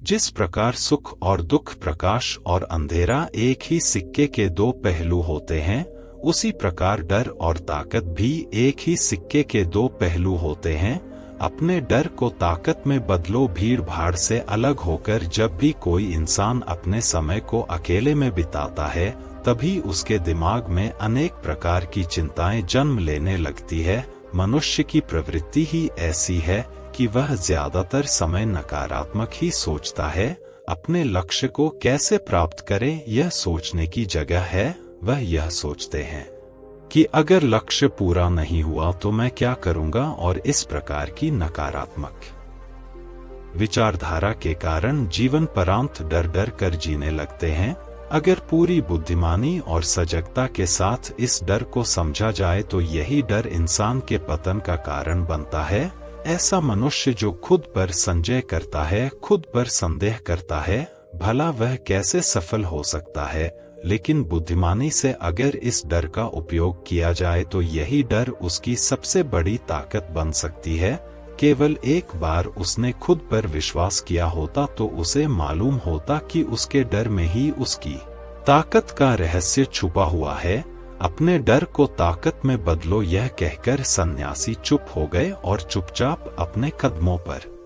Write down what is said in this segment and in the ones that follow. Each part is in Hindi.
जिस प्रकार सुख और दुख, प्रकाश और अंधेरा एक ही सिक्के के दो पहलू होते हैं, उसी प्रकार डर और ताकत भी एक ही सिक्के के दो पहलू होते हैं। अपने डर को ताकत में बदलो। भीड़ भाड़ से अलग होकर जब भी कोई इंसान अपने समय को अकेले में बिताता है, तभी उसके दिमाग में अनेक प्रकार की चिंताएं जन्म लेने लगती है। मनुष्य की प्रवृत्ति ही ऐसी है कि वह ज्यादातर समय नकारात्मक ही सोचता है। अपने लक्ष्य को कैसे प्राप्त करें, यह सोचने की जगह है। वह यह सोचते हैं कि अगर लक्ष्य पूरा नहीं हुआ तो मैं क्या करूंगा, और इस प्रकार की नकारात्मक विचारधारा के कारण जीवन परांत डर डर कर जीने लगते हैं। अगर पूरी बुद्धिमानी और सजगता के साथ इस डर को समझा जाए तो यही डर इंसान के पतन का कारण बनता है। ऐसा मनुष्य जो खुद पर संदेह करता है, खुद पर संदेह करता है, भला वह कैसे सफल हो सकता है। लेकिन बुद्धिमानी से अगर इस डर का उपयोग किया जाए तो यही डर उसकी सबसे बड़ी ताकत बन सकती है। केवल एक बार उसने खुद पर विश्वास किया होता तो उसे मालूम होता कि उसके डर में ही उसकी ताकत का रहस्य छुपा हुआ है। अपने डर को ताकत में बदलो, यह कहकर सन्यासी चुप हो गए और चुपचाप अपने कदमों पर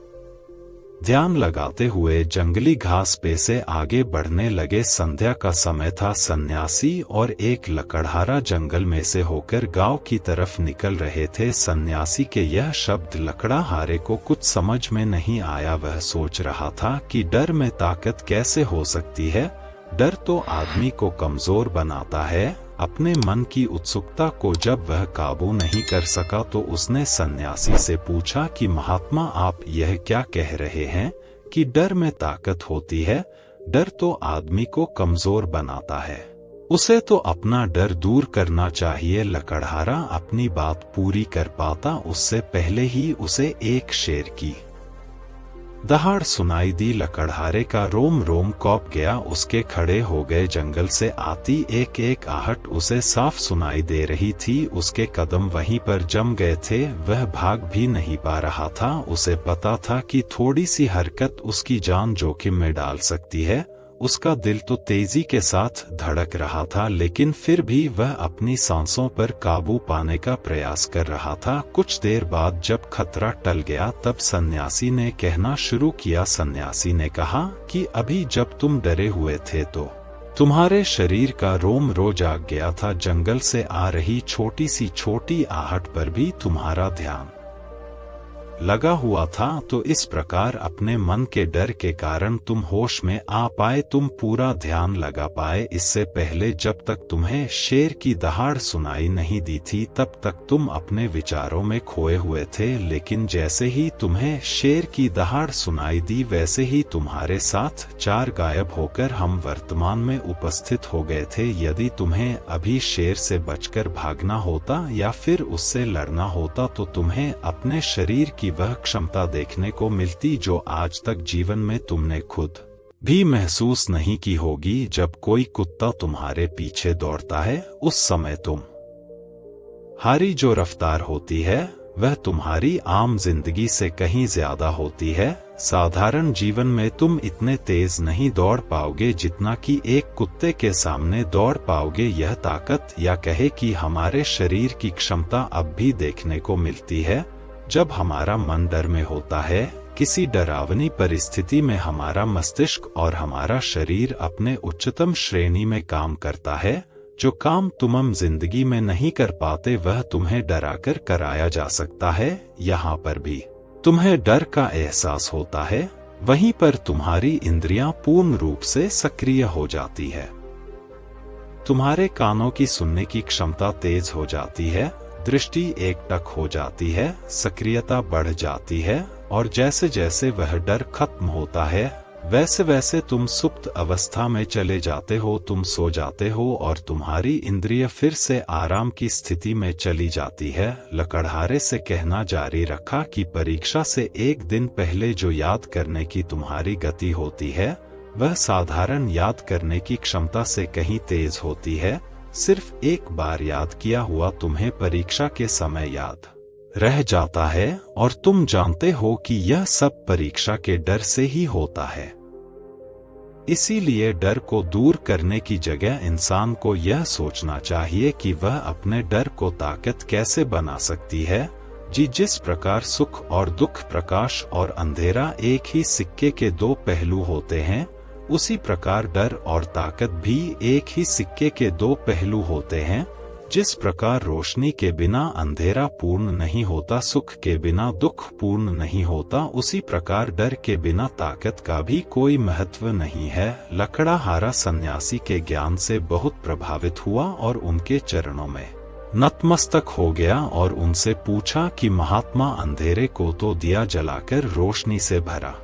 ध्यान लगाते हुए जंगली घास पे से आगे बढ़ने लगे। संध्या का समय था। सन्यासी और एक लकड़हारा जंगल में से होकर गांव की तरफ निकल रहे थे। सन्यासी के यह शब्द लकड़हारे को कुछ समझ में नहीं आया। वह सोच रहा था कि डर में ताकत कैसे हो सकती है। डर तो आदमी को कमजोर बनाता है। अपने मन की उत्सुकता को जब वह काबू नहीं कर सका तो उसने सन्यासी से पूछा कि महात्मा, आप यह क्या कह रहे हैं कि डर में ताकत होती है? डर तो आदमी को कमजोर बनाता है, उसे तो अपना डर दूर करना चाहिए। लकड़हारा अपनी बात पूरी कर पाता उससे पहले ही उसे एक शेर की दहाड़ सुनाई दी। लकड़हारे का रोम रोम कौप गया। उसके खड़े हो गए जंगल से आती एक एक आहट उसे साफ सुनाई दे रही थी। उसके कदम वहीं पर जम गए थे। वह भाग भी नहीं पा रहा था। उसे पता था कि थोड़ी सी हरकत उसकी जान जोखिम में डाल सकती है। उसका दिल तो तेजी के साथ धड़क रहा था, लेकिन फिर भी वह अपनी सांसों पर काबू पाने का प्रयास कर रहा था। कुछ देर बाद जब खतरा टल गया तब सन्यासी ने कहना शुरू किया। सन्यासी ने कहा कि अभी जब तुम डरे हुए थे तो तुम्हारे शरीर का रोम रोज जाग गया था। जंगल से आ रही छोटी सी छोटी आहट पर भी तुम्हारा ध्यान लगा हुआ था। तो इस प्रकार अपने मन के डर के कारण तुम होश में आ पाए, तुम पूरा ध्यान लगा पाए। इससे पहले जब तक तुम्हें शेर की दहाड़ सुनाई नहीं दी थी तब तक तुम अपने विचारों में खोए हुए थे, लेकिन जैसे ही तुम्हें शेर की दहाड़ सुनाई दी वैसे ही तुम्हारे साथ चार गायब होकर हम वर्तमान में उपस्थित हो गए थे। यदि तुम्हें अभी शेर से बचकर भागना होता या फिर उससे लड़ना होता तो तुम्हें अपने शरीर की वह क्षमता देखने को मिलती जो आज तक जीवन में तुमने खुद भी महसूस नहीं की होगी। जब कोई कुत्ता तुम्हारे पीछे दौड़ता है उस समय तुम हारी जो रफ्तार होती है वह तुम्हारी आम जिंदगी से कहीं ज्यादा होती है। साधारण जीवन में तुम इतने तेज नहीं दौड़ पाओगे जितना कि एक कुत्ते के सामने दौड़ पाओगे। यह ताकत या कहे कि हमारे शरीर की क्षमता अब भी देखने को मिलती है। जब हमारा मन डर में होता है, किसी डरावनी परिस्थिति में हमारा मस्तिष्क और हमारा शरीर अपने उच्चतम श्रेणी में काम करता है। जो काम तुम जिंदगी में नहीं कर पाते वह तुम्हें डराकर कराया जा सकता है। यहाँ पर भी तुम्हें डर का एहसास होता है, वहीं पर तुम्हारी इंद्रियां पूर्ण रूप से सक्रिय हो जाती है। तुम्हारे कानों की सुनने की क्षमता तेज हो जाती है, दृष्टि एकटक हो जाती है, सक्रियता बढ़ जाती है, और जैसे जैसे वह डर खत्म होता है वैसे वैसे तुम सुप्त अवस्था में चले जाते हो। तुम सो जाते हो और तुम्हारी इंद्रिय फिर से आराम की स्थिति में चली जाती है। लकड़हारे से कहना जारी रखा कि परीक्षा से एक दिन पहले जो याद करने की तुम्हारी गति होती है वह साधारण याद करने की क्षमता से कहीं तेज होती है। सिर्फ एक बार याद किया हुआ तुम्हें परीक्षा के समय याद रह जाता है और तुम जानते हो कि यह सब परीक्षा के डर से ही होता है। इसीलिए डर को दूर करने की जगह इंसान को यह सोचना चाहिए कि वह अपने डर को ताकत कैसे बना सकती है। जिस प्रकार सुख और दुख, प्रकाश और अंधेरा एक ही सिक्के के दो पहलू होते हैं, उसी प्रकार डर और ताकत भी एक ही सिक्के के दो पहलू होते हैं। जिस प्रकार रोशनी के बिना अंधेरा पूर्ण नहीं होता, सुख के बिना दुख पूर्ण नहीं होता, उसी प्रकार डर के बिना ताकत का भी कोई महत्व नहीं है। लकड़हारा सन्यासी के ज्ञान से बहुत प्रभावित हुआ और उनके चरणों में नतमस्तक हो गया और उनसे पूछा कि महात्मा, अंधेरे को तो दिया जलाकर रोशनी से भरा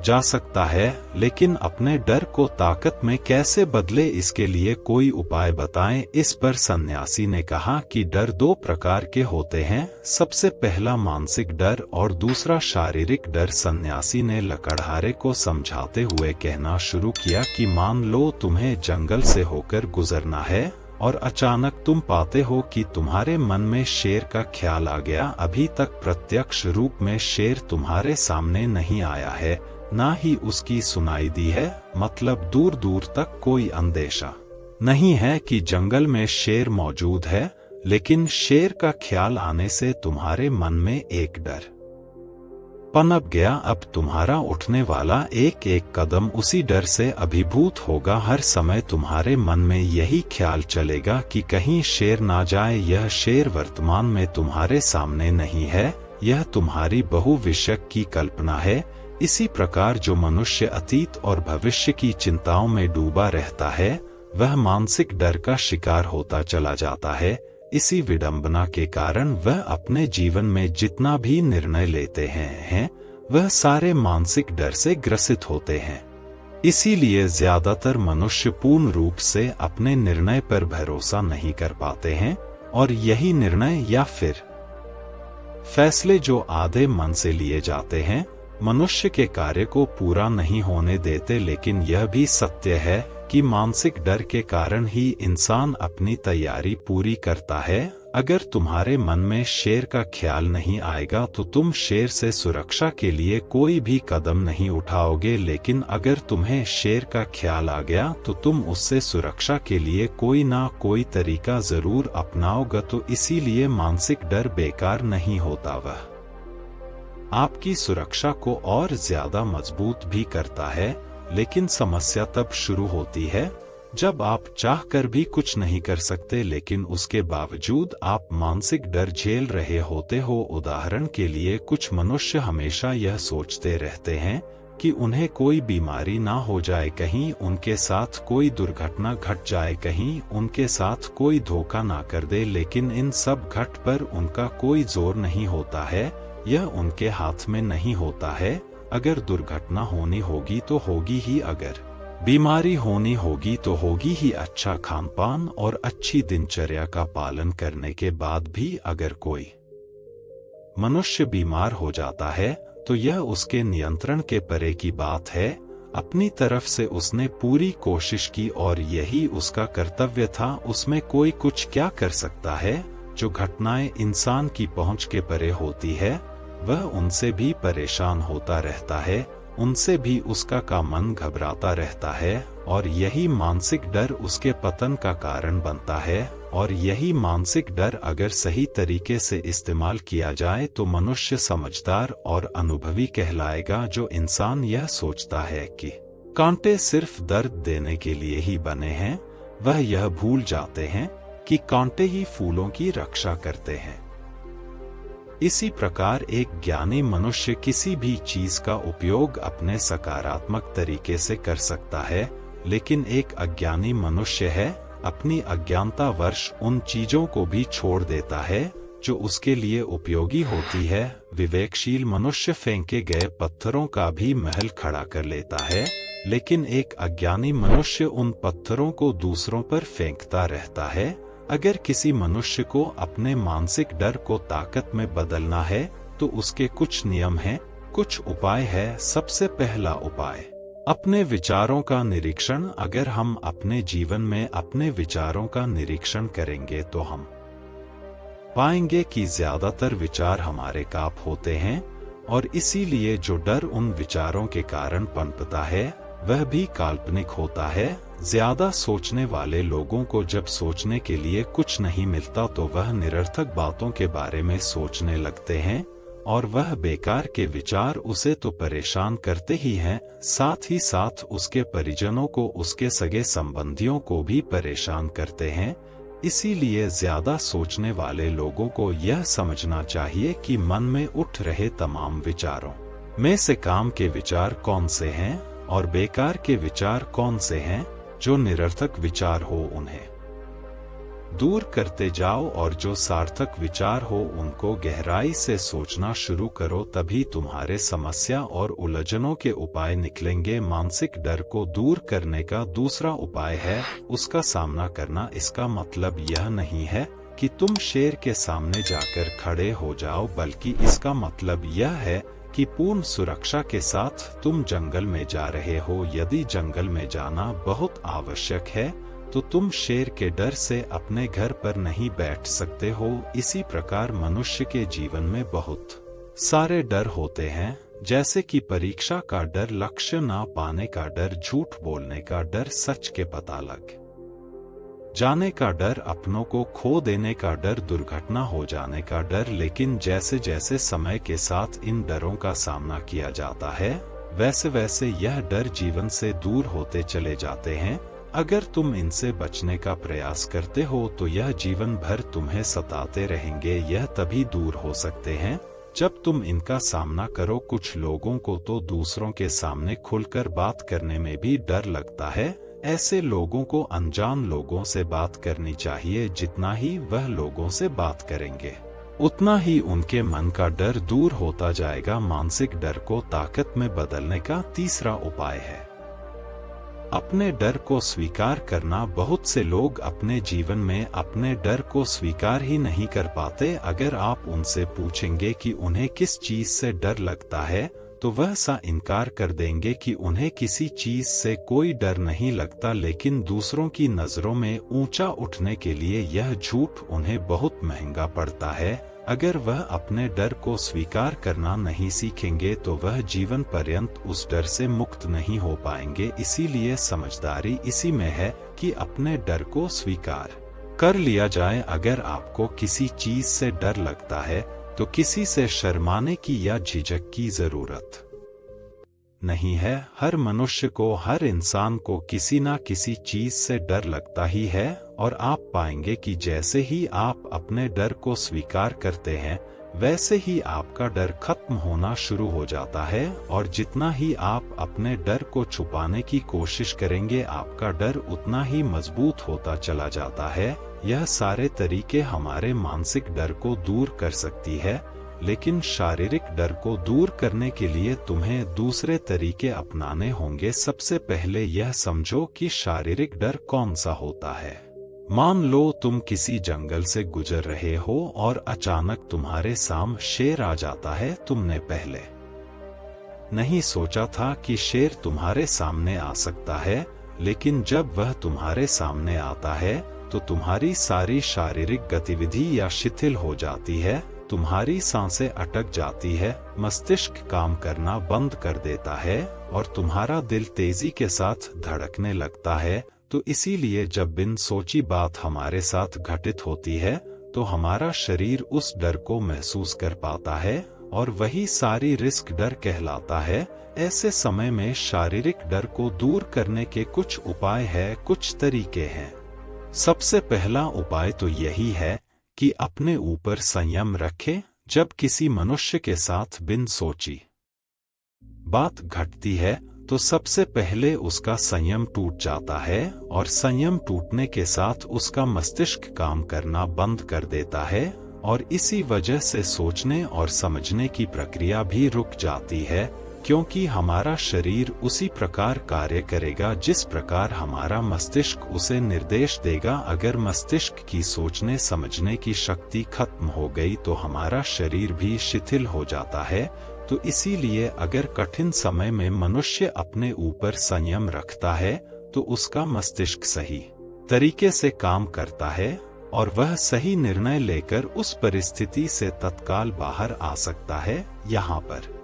जा सकता है, लेकिन अपने डर को ताकत में कैसे बदले, इसके लिए कोई उपाय बताएं। इस पर सन्यासी ने कहा कि डर दो प्रकार के होते हैं, सबसे पहला मानसिक डर और दूसरा शारीरिक डर। सन्यासी ने लकड़हारे को समझाते हुए कहना शुरू किया कि मान लो तुम्हें जंगल से होकर गुजरना है और अचानक तुम पाते हो कि तुम्हारे मन में शेर का ख्याल आ गया। अभी तक प्रत्यक्ष रूप में शेर तुम्हारे सामने नहीं आया है, ना ही उसकी सुनाई दी है, मतलब दूर दूर तक कोई अंदेशा नहीं है कि जंगल में शेर मौजूद है, लेकिन शेर का ख्याल आने से तुम्हारे मन में एक डर पनप गया। अब तुम्हारा उठने वाला एक एक कदम उसी डर से अभिभूत होगा। हर समय तुम्हारे मन में यही ख्याल चलेगा कि कहीं शेर ना जाए। यह शेर वर्तमान में तुम्हारे सामने नहीं है, यह तुम्हारी बहुविषयक की कल्पना है। इसी प्रकार जो मनुष्य अतीत और भविष्य की चिंताओं में डूबा रहता है, वह मानसिक डर का शिकार होता चला जाता है। इसी विडंबना के कारण वह अपने जीवन में जितना भी निर्णय लेते हैं, वह सारे मानसिक डर से ग्रसित होते हैं। इसीलिए ज्यादातर मनुष्य पूर्ण रूप से अपने निर्णय पर भरोसा नहीं कर पाते हैं, और यही निर्णय या फिर फैसले जो आधे मन से लिए जाते हैं, मनुष्य के कार्य को पूरा नहीं होने देते। लेकिन यह भी सत्य है कि मानसिक डर के कारण ही इंसान अपनी तैयारी पूरी करता है। अगर तुम्हारे मन में शेर का ख्याल नहीं आएगा तो तुम शेर से सुरक्षा के लिए कोई भी कदम नहीं उठाओगे, लेकिन अगर तुम्हें शेर का ख्याल आ गया तो तुम उससे सुरक्षा के लिए कोई ना कोई तरीका जरूर अपनाओगे। तो इसीलिए मानसिक डर बेकार नहीं होता, वह आपकी सुरक्षा को और ज्यादा मजबूत भी करता है। लेकिन समस्या तब शुरू होती है जब आप चाहकर भी कुछ नहीं कर सकते, लेकिन उसके बावजूद आप मानसिक डर झेल रहे होते हो। उदाहरण के लिए, कुछ मनुष्य हमेशा यह सोचते रहते हैं कि उन्हें कोई बीमारी ना हो जाए, कहीं उनके साथ कोई दुर्घटना घट जाए, कहीं उनके साथ कोई धोखा ना कर दे। लेकिन इन सब घट पर उनका कोई जोर नहीं होता है, यह उनके हाथ में नहीं होता है। अगर दुर्घटना होनी होगी तो होगी ही, अगर बीमारी होनी होगी तो होगी ही। अच्छा खानपान और अच्छी दिनचर्या का पालन करने के बाद भी अगर कोई मनुष्य बीमार हो जाता है तो यह उसके नियंत्रण के परे की बात है। अपनी तरफ से उसने पूरी कोशिश की और यही उसका कर्तव्य था, उसमें कोई कुछ क्या कर सकता है। जो घटनाएं इंसान की पहुंच के परे होती है, वह उनसे भी परेशान होता रहता है, उनसे भी उसका का मन घबराता रहता है, और यही मानसिक डर उसके पतन का कारण बनता है। और यही मानसिक डर अगर सही तरीके से इस्तेमाल किया जाए तो मनुष्य समझदार और अनुभवी कहलाएगा। जो इंसान यह सोचता है कि कांटे सिर्फ दर्द देने के लिए ही बने हैं, वह यह भूल जाते हैं कि कांटे ही फूलों की रक्षा करते हैं। इसी प्रकार एक ज्ञानी मनुष्य किसी भी चीज का उपयोग अपने सकारात्मक तरीके से कर सकता है, लेकिन एक अज्ञानी मनुष्य है अपनी अज्ञानतावश उन चीजों को भी छोड़ देता है जो उसके लिए उपयोगी होती है। विवेकशील मनुष्य फेंके गए पत्थरों का भी महल खड़ा कर लेता है, लेकिन एक अज्ञानी मनुष्य उन पत्थरों को दूसरों पर फेंकता रहता है। अगर किसी मनुष्य को अपने मानसिक डर को ताकत में बदलना है तो उसके कुछ नियम हैं, कुछ उपाय है। सबसे पहला उपाय, अपने विचारों का निरीक्षण। अगर हम अपने जीवन में अपने विचारों का निरीक्षण करेंगे तो हम पाएंगे कि ज्यादातर विचार हमारे काप होते हैं, और इसीलिए जो डर उन विचारों के कारण पनपता है वह भी काल्पनिक होता है। ज्यादा सोचने वाले लोगों को जब सोचने के लिए कुछ नहीं मिलता तो वह निरर्थक बातों के बारे में सोचने लगते हैं, और वह बेकार के विचार उसे तो परेशान करते ही हैं, साथ ही साथ उसके परिजनों को, उसके सगे संबंधियों को भी परेशान करते हैं। इसीलिए ज्यादा सोचने वाले लोगों को यह समझना चाहिए कि मन में उठ रहे तमाम विचारों में से काम के विचार कौन से हैं और बेकार के विचार कौन से हैं। जो निरर्थक विचार हो उन्हें दूर करते जाओ, और जो सार्थक विचार हो उनको गहराई से सोचना शुरू करो, तभी तुम्हारे समस्या और उलझनों के उपाय निकलेंगे। मानसिक डर को दूर करने का दूसरा उपाय है उसका सामना करना। इसका मतलब यह नहीं है कि तुम शेर के सामने जाकर खड़े हो जाओ, बल्कि इसका मतलब यह है कि पूर्ण सुरक्षा के साथ तुम जंगल में जा रहे हो। यदि जंगल में जाना बहुत आवश्यक है तो तुम शेर के डर से अपने घर पर नहीं बैठ सकते हो। इसी प्रकार मनुष्य के जीवन में बहुत सारे डर होते हैं, जैसे कि परीक्षा का डर, लक्ष्य ना पाने का डर, झूठ बोलने का डर, सच के पता लग जाने का डर, अपनों को खो देने का डर, दुर्घटना हो जाने का डर। लेकिन जैसे जैसे समय के साथ इन डरों का सामना किया जाता है, वैसे वैसे यह डर जीवन से दूर होते चले जाते हैं। अगर तुम इनसे बचने का प्रयास करते हो तो यह जीवन भर तुम्हें सताते रहेंगे। यह तभी दूर हो सकते हैं जब तुम इनका सामना करो। कुछ लोगों को तो दूसरों के सामने खुलकर बात करने में भी डर लगता है। ऐसे लोगों को अनजान लोगों से बात करनी चाहिए। जितना ही वह लोगों से बात करेंगे उतना ही उनके मन का डर दूर होता जाएगा। मानसिक डर को ताकत में बदलने का तीसरा उपाय है अपने डर को स्वीकार करना। बहुत से लोग अपने जीवन में अपने डर को स्वीकार ही नहीं कर पाते। अगर आप उनसे पूछेंगे कि उन्हें किस चीज से डर लगता है तो वह सा इनकार कर देंगे कि उन्हें किसी चीज से कोई डर नहीं लगता। लेकिन दूसरों की नजरों में ऊंचा उठने के लिए यह झूठ उन्हें बहुत महंगा पड़ता है। अगर वह अपने डर को स्वीकार करना नहीं सीखेंगे तो वह जीवन पर्यंत उस डर से मुक्त नहीं हो पाएंगे। इसीलिए समझदारी इसी में है कि अपने डर को स्वीकार कर लिया जाए। अगर आपको किसी चीज से डर लगता है तो किसी से शर्माने की या झिझक की जरूरत नहीं है। हर मनुष्य को, हर इंसान को किसी ना किसी चीज से डर लगता ही है, और आप पाएंगे कि जैसे ही आप अपने डर को स्वीकार करते हैं वैसे ही आपका डर खत्म होना शुरू हो जाता है। और जितना ही आप अपने डर को छुपाने की कोशिश करेंगे आपका डर उतना ही मजबूत होता चला जाता है। यह सारे तरीके हमारे मानसिक डर को दूर कर सकती है, लेकिन शारीरिक डर को दूर करने के लिए तुम्हें दूसरे तरीके अपनाने होंगे। सबसे पहले यह समझो कि शारीरिक डर कौन सा होता है। मान लो तुम किसी जंगल से गुजर रहे हो और अचानक तुम्हारे सामने शेर आ जाता है। तुमने पहले नहीं सोचा था कि शेर तुम्हारे सामने आ सकता है, लेकिन जब वह तुम्हारे सामने आता है तो तुम्हारी सारी शारीरिक गतिविधि या शिथिल हो जाती है, तुम्हारी सांसें अटक जाती है, मस्तिष्क काम करना बंद कर देता है और तुम्हारा दिल तेजी के साथ धड़कने लगता है। तो इसीलिए जब बिन सोची बात हमारे साथ घटित होती है तो हमारा शरीर उस डर को महसूस कर पाता है और वही सारी रिस्क डर कहलाता है। ऐसे समय में शारीरिक डर को दूर करने के कुछ उपाय है, कुछ तरीके हैं। सबसे पहला उपाय तो यही है कि अपने ऊपर संयम रखें। जब किसी मनुष्य के साथ बिन सोची बात घटती है तो सबसे पहले उसका संयम टूट जाता है, और संयम टूटने के साथ उसका मस्तिष्क काम करना बंद कर देता है, और इसी वजह से सोचने और समझने की प्रक्रिया भी रुक जाती है, क्योंकि हमारा शरीर उसी प्रकार कार्य करेगा जिस प्रकार हमारा मस्तिष्क उसे निर्देश देगा। अगर मस्तिष्क की सोचने समझने की शक्ति खत्म हो गई तो हमारा शरीर भी शिथिल हो जाता है। तो इसीलिए अगर कठिन समय में मनुष्य अपने ऊपर संयम रखता है तो उसका मस्तिष्क सही तरीके से काम करता है और वह सही निर्णय लेकर उस परिस्थिति से तत्काल बाहर आ सकता है। यहाँ पर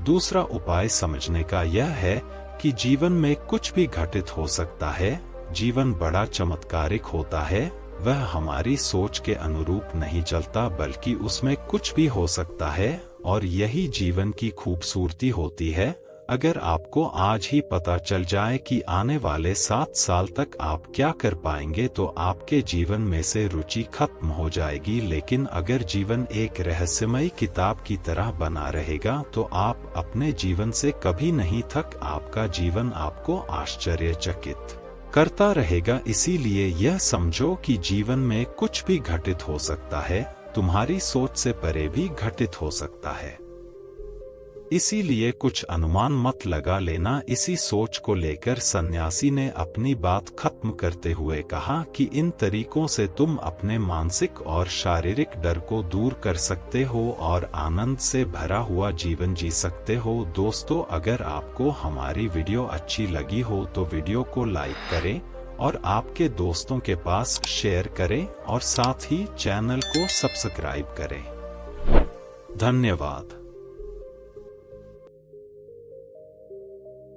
दूसरा उपाय समझने का यह है कि जीवन में कुछ भी घटित हो सकता है, जीवन बड़ा चमत्कारिक होता है, वह हमारी सोच के अनुरूप नहीं चलता बल्कि उसमें कुछ भी हो सकता है और यही जीवन की खूबसूरती होती है। अगर आपको आज ही पता चल जाए कि आने वाले 7 साल तक आप क्या कर पाएंगे तो आपके जीवन में से रुचि खत्म हो जाएगी, लेकिन अगर जीवन एक रहस्यमयी किताब की तरह बना रहेगा तो आप अपने जीवन से कभी नहीं थक, आपका जीवन आपको आश्चर्यचकित करता रहेगा। इसीलिए यह समझो कि जीवन में कुछ भी घटित हो सकता है, तुम्हारी सोच से परे भी घटित हो सकता है। इसीलिए कुछ अनुमान मत लगा लेना। इसी सोच को लेकर सन्यासी ने अपनी बात खत्म करते हुए कहा कि इन तरीकों से तुम अपने मानसिक और शारीरिक डर को दूर कर सकते हो और आनंद से भरा हुआ जीवन जी सकते हो। दोस्तों, अगर आपको हमारी वीडियो अच्छी लगी हो तो वीडियो को लाइक करें और आपके दोस्तों के पास शेयर करें और साथ ही चैनल को सब्सक्राइब करें। धन्यवाद।